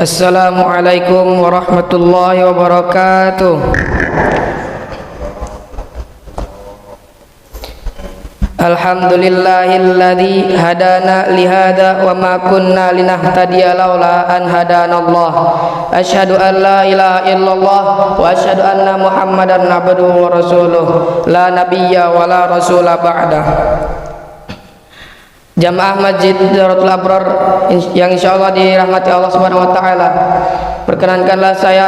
Assalamualaikum warahmatullahi wabarakatuh. Alhamdulillahilladzi hadana lihada wa ma kunna linahtadiya laula an hadanallah. Asyhadu an la ilaha illallah wa asyhadu anna Muhammadan abduhu wa rasuluh. La nabiyya wa la rasula ba'dah. Jamaah Masjid Darul Abrar yang insyaallah dirahmati Allah Subhanahu wa taala. Perkenankanlah saya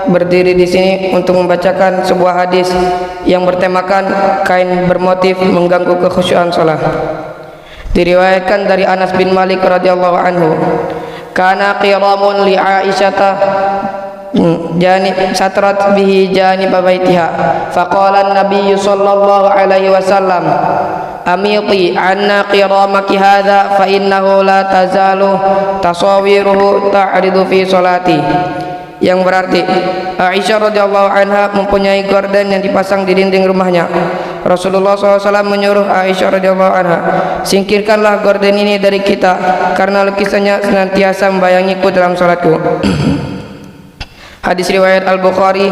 berdiri di sini untuk membacakan sebuah hadis yang bertemakan kain bermotif mengganggu kekhusyuan salat. Diriwayatkan dari Anas bin Malik radhiyallahu anhu, kana qiramun li Aisyah janib satrat bihi janib baitiha faqala an-nabiy sallallahu alaihi wasallam amiti anna qiramaki hadha fa innahu la tazalu tasawiruhu ta'ridu fi salati, yang berarti Aisyah radhiyallahu anha mempunyai gorden yang dipasang di dinding rumahnya. Rasulullah SAW menyuruh Aisyah radhiyallahu anha, singkirkanlah gorden ini dari kita karena lukisannya senantiasa membayangiku dalam salatku. Hadis riwayat Al-Bukhari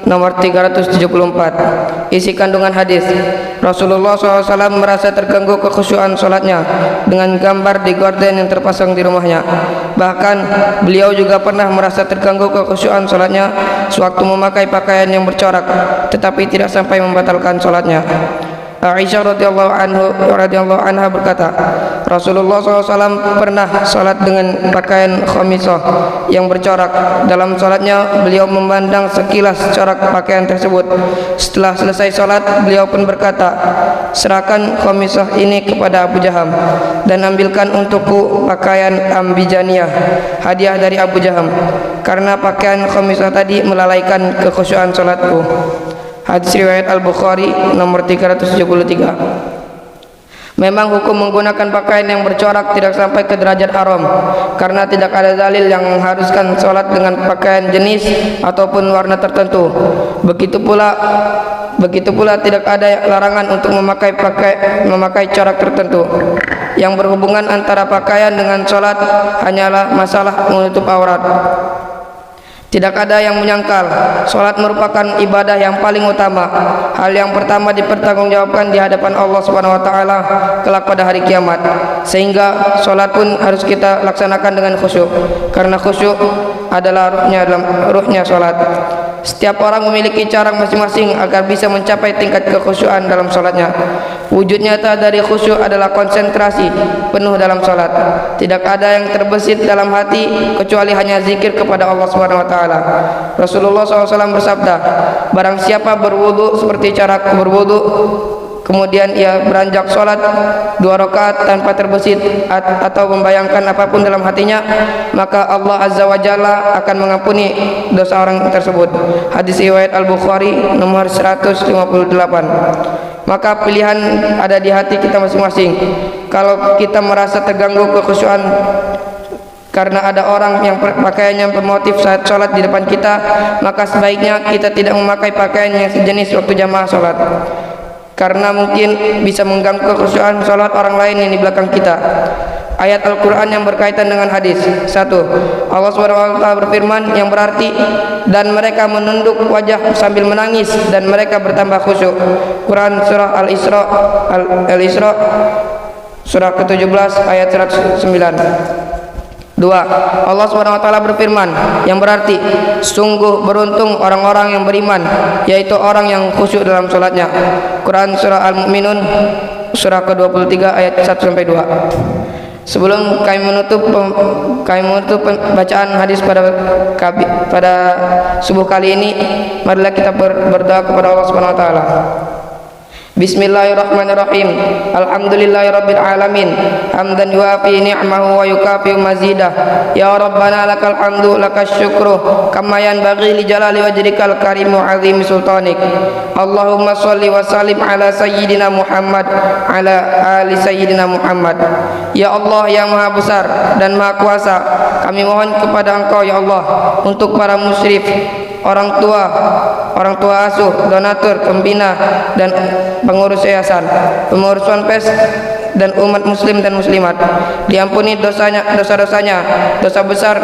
nomor 374. Isi kandungan hadis, Rasulullah SAW merasa terganggu kekhusyuan sholatnya dengan gambar di gorden yang terpasang di rumahnya. Bahkan beliau juga pernah merasa terganggu kekhusyuan sholatnya sewaktu memakai pakaian yang bercorak, tetapi tidak sampai membatalkan sholatnya. Aisyah radhiyallahu anha berkata, Rasulullah SAW pernah salat dengan pakaian khamisah yang bercorak. Dalam salatnya beliau memandang sekilas corak pakaian tersebut. Setelah selesai salat, beliau pun berkata, serahkan khamisah ini kepada Abu Jaham dan ambilkan untukku pakaian ambijaniyah, hadiah dari Abu Jaham, karena pakaian khamisah tadi melalaikan kekhusyuan salatku. Hadis riwayat Al-Bukhari nomor 373. Memang hukum menggunakan pakaian yang bercorak tidak sampai ke derajat haram, karena tidak ada dalil yang mengharuskan sholat dengan pakaian jenis ataupun warna tertentu. Begitu pula tidak ada larangan untuk memakai corak tertentu. Yang berhubungan antara pakaian dengan sholat hanyalah masalah menutup aurat. Tidak ada yang menyangkal salat merupakan ibadah yang paling utama. Hal yang pertama dipertanggungjawabkan di hadapan Allah Subhanahu wa taala kelak pada hari kiamat. Sehingga salat pun harus kita laksanakan dengan khusyuk, karena khusyuk adalah ruhnya salat. Setiap orang memiliki cara masing-masing agar bisa mencapai tingkat kekhusyuan dalam salatnya. Wujud nyata dari khusyuk adalah konsentrasi penuh dalam salat. Tidak ada yang terbesit dalam hati kecuali hanya zikir kepada Allah Subhanahu wa taala. Rasulullah SAW bersabda, barang siapa berwudu seperti cara berwudu, kemudian ia beranjak sholat 2 rakaat tanpa terbesit atau membayangkan apapun dalam hatinya, maka Allah Azza wa Jalla akan mengampuni dosa orang tersebut. Hadis riwayat Al-Bukhari nomor 158. Maka pilihan ada di hati kita masing-masing. Kalau kita merasa terganggu kekhusyuan karena ada orang yang pakaiannya bermotif saat sholat di depan kita, maka sebaiknya kita tidak memakai pakaian yang sejenis waktu jamaah sholat, karena mungkin bisa mengganggu kekhusyuan sholat orang lain yang di belakang kita. Ayat Al-Quran yang berkaitan dengan hadis. 1. Allah SWT berfirman yang berarti, dan mereka menunduk wajah sambil menangis dan mereka bertambah khusyuk. Quran surah Al-Isra surah ke-17 ayat 109. 2. Allah SWT berfirman yang berarti, sungguh beruntung orang-orang yang beriman, yaitu orang yang khusyuk dalam sholatnya. Quran surah Al-Mu'minun surah ke-23 ayat 1-2. Sebelum kami menutup bacaan hadis pada subuh kali ini, marilah kita berdoa kepada Allah Subhanahu wa taala. Bismillahirrahmanirrahim. Alhamdulillahirabbil alamin. Hamdan yuafi ni'mahu wa yukafi mazidah. Ya Rabbana lakal hamdu lakas syukru kama yanbaghi li jalali wajhikal karim wa azim sultanik. Allahumma shalli wa sallim ala sayyidina Muhammad ala ali sayyidina Muhammad. Ya Allah yang maha besar dan maha kuasa, kami mohon kepada Engkau ya Allah untuk para musyrif, orang tua asuh, donatur, pembina dan pengurus yayasan, pengurus ponpes dan umat muslim dan muslimat. Diampuni dosa-dosanya, dosa besar,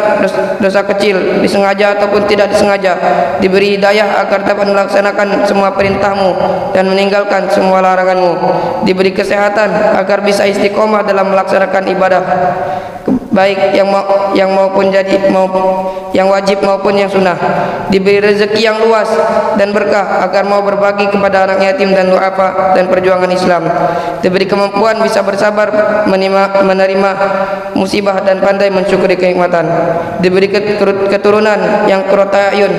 dosa kecil, disengaja ataupun tidak disengaja. Diberi hidayah agar dapat melaksanakan semua perintah-Mu dan meninggalkan semua larangan-Mu. Diberi kesehatan agar bisa istiqomah dalam melaksanakan ibadah, baik yang wajib maupun yang sunnah. Diberi rezeki yang luas dan berkah agar mau berbagi kepada anak yatim dan duafa dan perjuangan Islam. Diberi kemampuan bisa bersabar menerima musibah dan pandai mensyukuri kenikmatan. Diberi keturunan yang qurrata a'yun,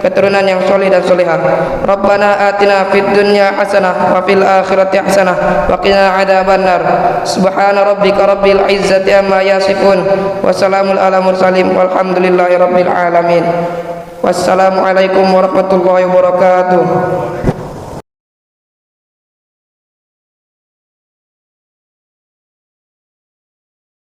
keturunan yang soleh dan solehah. Rabbana atina fid dunya hasanah wa fil akhirati hasanah wa qina adzabannar. Subhana rabbika rabbil izzati amma yasifun wa salamun ala mursalin walhamdulillahi rabbil alamin. Wassalamualaikum warahmatullahi wabarakatuh.